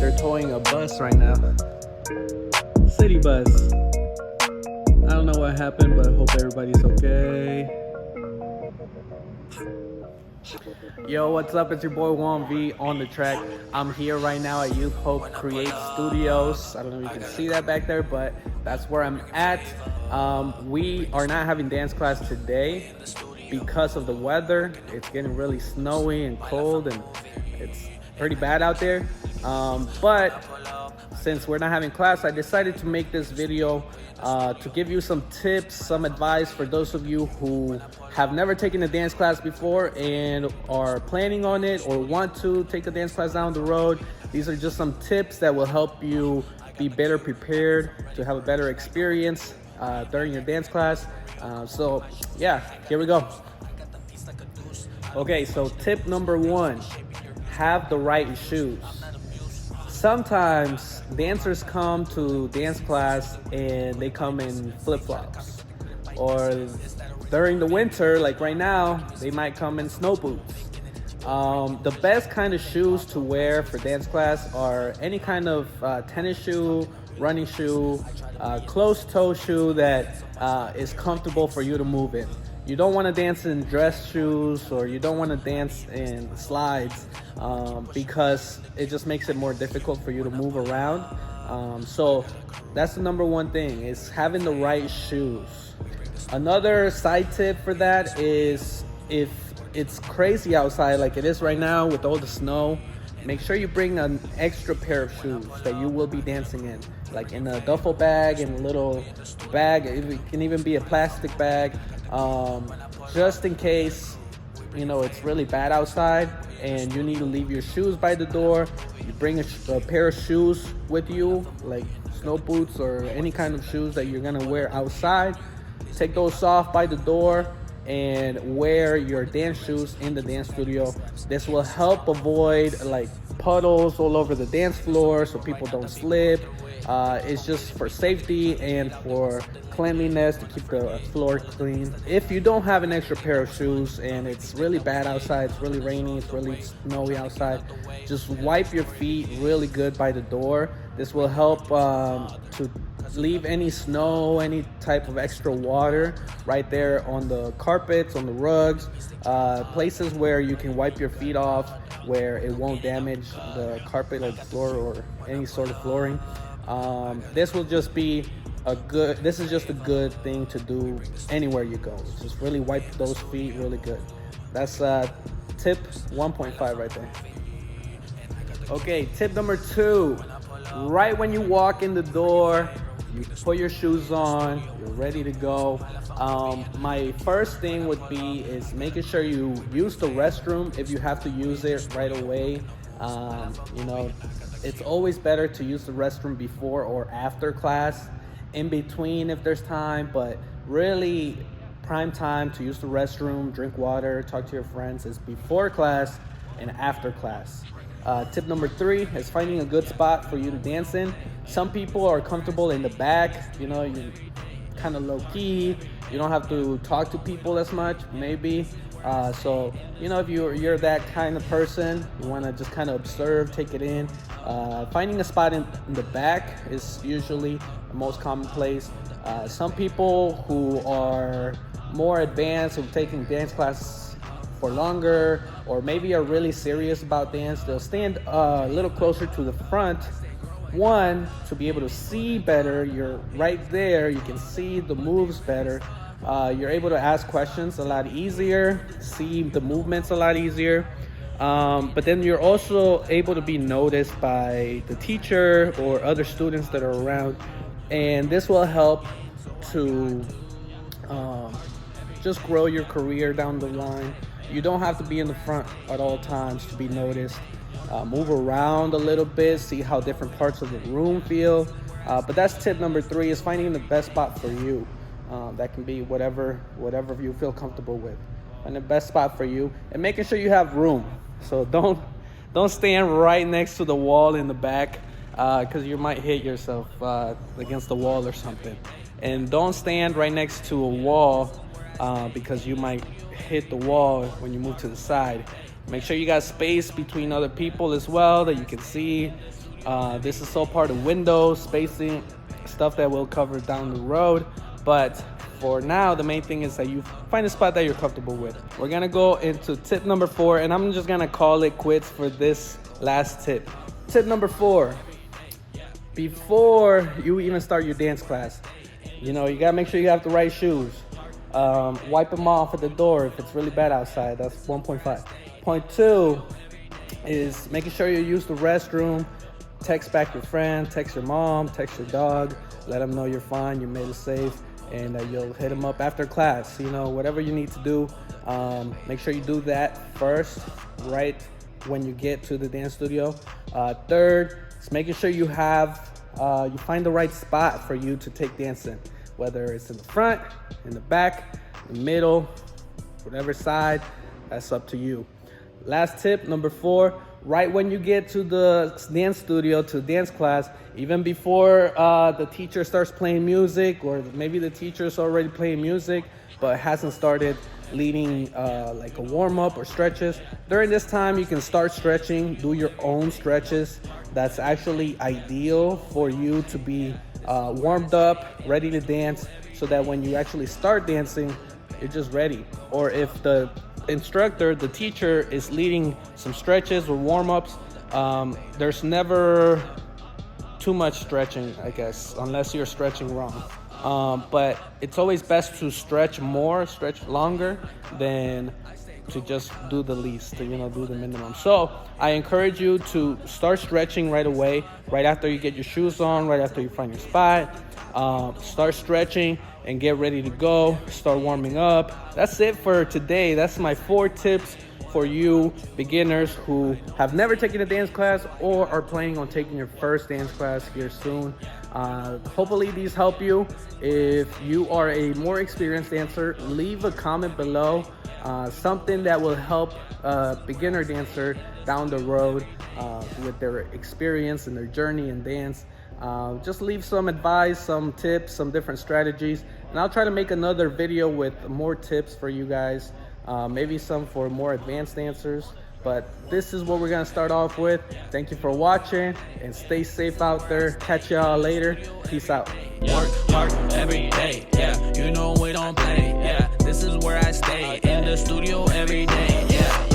They're towing a bus right now. City bus. I don't know what happened, but I hope everybody's okay. Yo, what's up? It's your boy Juan V on the track. I'm here right now at Youth Hope Create Studios. I don't know if you can see that back there, but that's where I'm at. We are not having dance class today because of the weather. It's getting really snowy and cold, and it's pretty bad out there. But since we're not having class, I decided to make this video to give you some tips, some advice for those of you who have never taken a dance class before and are planning on it or want to take a dance class down the road. These are just some tips that will help you be better prepared to have a better experience during your dance class. So yeah, here we go. Okay, so tip number one, have the right shoes. Sometimes dancers come to dance class and they come in flip-flops, or during the winter, like right now, they might come in snow boots. The best kind of shoes to wear for dance class are any kind of tennis shoe, running shoe, closed-toe shoe that is comfortable for you to move in. You don't want to dance in dress shoes, or you don't want to dance in slides because it just makes it more difficult for you to move around. So that's the number one thing, is having the right shoes. Another side tip for that is, if it's crazy outside like it is right now with all the snow, make sure you bring an extra pair of shoes that you will be dancing in, like in a duffel bag, in a little bag. It can even be a plastic bag, just in case, you know, it's really bad outside and you need to leave your shoes by the door. You bring a pair of shoes with you, like snow boots or any kind of shoes that you're gonna wear outside. Take those off by the door and wear your dance shoes in the dance studio. This will help avoid like puddles all over the dance floor so people don't slip. It's just for safety and for cleanliness, to keep the floor clean. If you don't have an extra pair of shoes and it's really bad outside, it's really rainy, it's really snowy outside, just wipe your feet really good by the door. This will help to leave any snow, any type of extra water right there on the carpets, on the rugs, places where you can wipe your feet off, where it won't damage the carpet or the floor or any sort of flooring. This will just be this is just a good thing to do anywhere you go. Just really wipe those feet really good. That's tip 1.5 right there. Okay, tip number 2. Right when you walk in the door, you put your shoes on, you're ready to go. My first thing would be is making sure you use the restroom if you have to use it right away. You know, it's always better to use the restroom before or after class, in between if there's time, but really prime time to use the restroom, drink water, talk to your friends is before class and after class. Tip number 3 is finding a good spot for you to dance in. Some people are comfortable in the back, you know, you kind of low key, you don't have to talk to people as much, maybe. So, you know, if you're that kind of person, you want to just kind of observe, take it in. Finding a spot in the back is usually the most common place. Some people who are more advanced, who've taken dance classes for longer, or maybe are really serious about dance, they'll stand a little closer to the front. One, to be able to see better. You're right there, you can see the moves better. You're able to ask questions a lot easier, see the movements a lot easier. But then you're also able to be noticed by the teacher or other students that are around, and this will help to just grow your career down the line. You don't have to be in the front at all times to be noticed. Move around a little bit, see how different parts of the room feel. But that's tip number 3, is finding the best spot for you. That can be whatever you feel comfortable with. Find the best spot for you, and making sure you have room. So don't stand right next to the wall in the back, because you might hit yourself against the wall or something. And don't stand right next to a wall because you might hit the wall when you move to the side. Make sure you got space between other people as well that you can see. This is all part of windows, spacing, stuff that we'll cover down the road. But for now, the main thing is that you find a spot that you're comfortable with. We're gonna go into tip number 4, and I'm just gonna call it quits for this last tip. Tip number 4, before you even start your dance class, you gotta make sure you have the right shoes. Wipe them off at the door if it's really bad outside. That's 1.5. Point 2 is making sure you use the restroom. Text back your friend, text your mom, text your dog, let them know you're fine, you made it safe, and you'll hit them up after class. Whatever you need to do, make sure you do that first, right when you get to the dance studio. Third is making sure you find the right spot for you to take dancing, whether it's in the front, in the back, in the middle, whatever side, that's up to you. Last tip, number 4, right when you get to the dance studio, to dance class, even before the teacher starts playing music, or maybe the teacher's already playing music but hasn't started leading like a warm-up or stretches, during this time you can start stretching, do your own stretches. That's actually ideal for you to be warmed up, ready to dance, so that when you actually start dancing, you're just ready. Or if the instructor, the teacher, is leading some stretches or warm-ups, there's never too much stretching, I guess, unless you're stretching wrong. But it's always best to stretch longer than to just do the least, do the minimum. So I encourage you to start stretching right away, right after you get your shoes on, right after you find your spot. Start stretching and get ready to go. Start warming up. That's it for today. That's my 4 tips for you beginners who have never taken a dance class or are planning on taking your first dance class here soon. Hopefully these help you. If you are a more experienced dancer, leave a comment below, something that will help a beginner dancer down the road with their experience and their journey in dance. Just leave some advice, some tips, some different strategies, and I'll try to make another video with more tips for you guys, maybe some for more advanced dancers. But this is what we're gonna start off with. Thank you for watching, and stay safe out there. Catch y'all later. Peace out. Work hard every day, yeah. We don't play, yeah. This is where I stay, in the studio every day, yeah.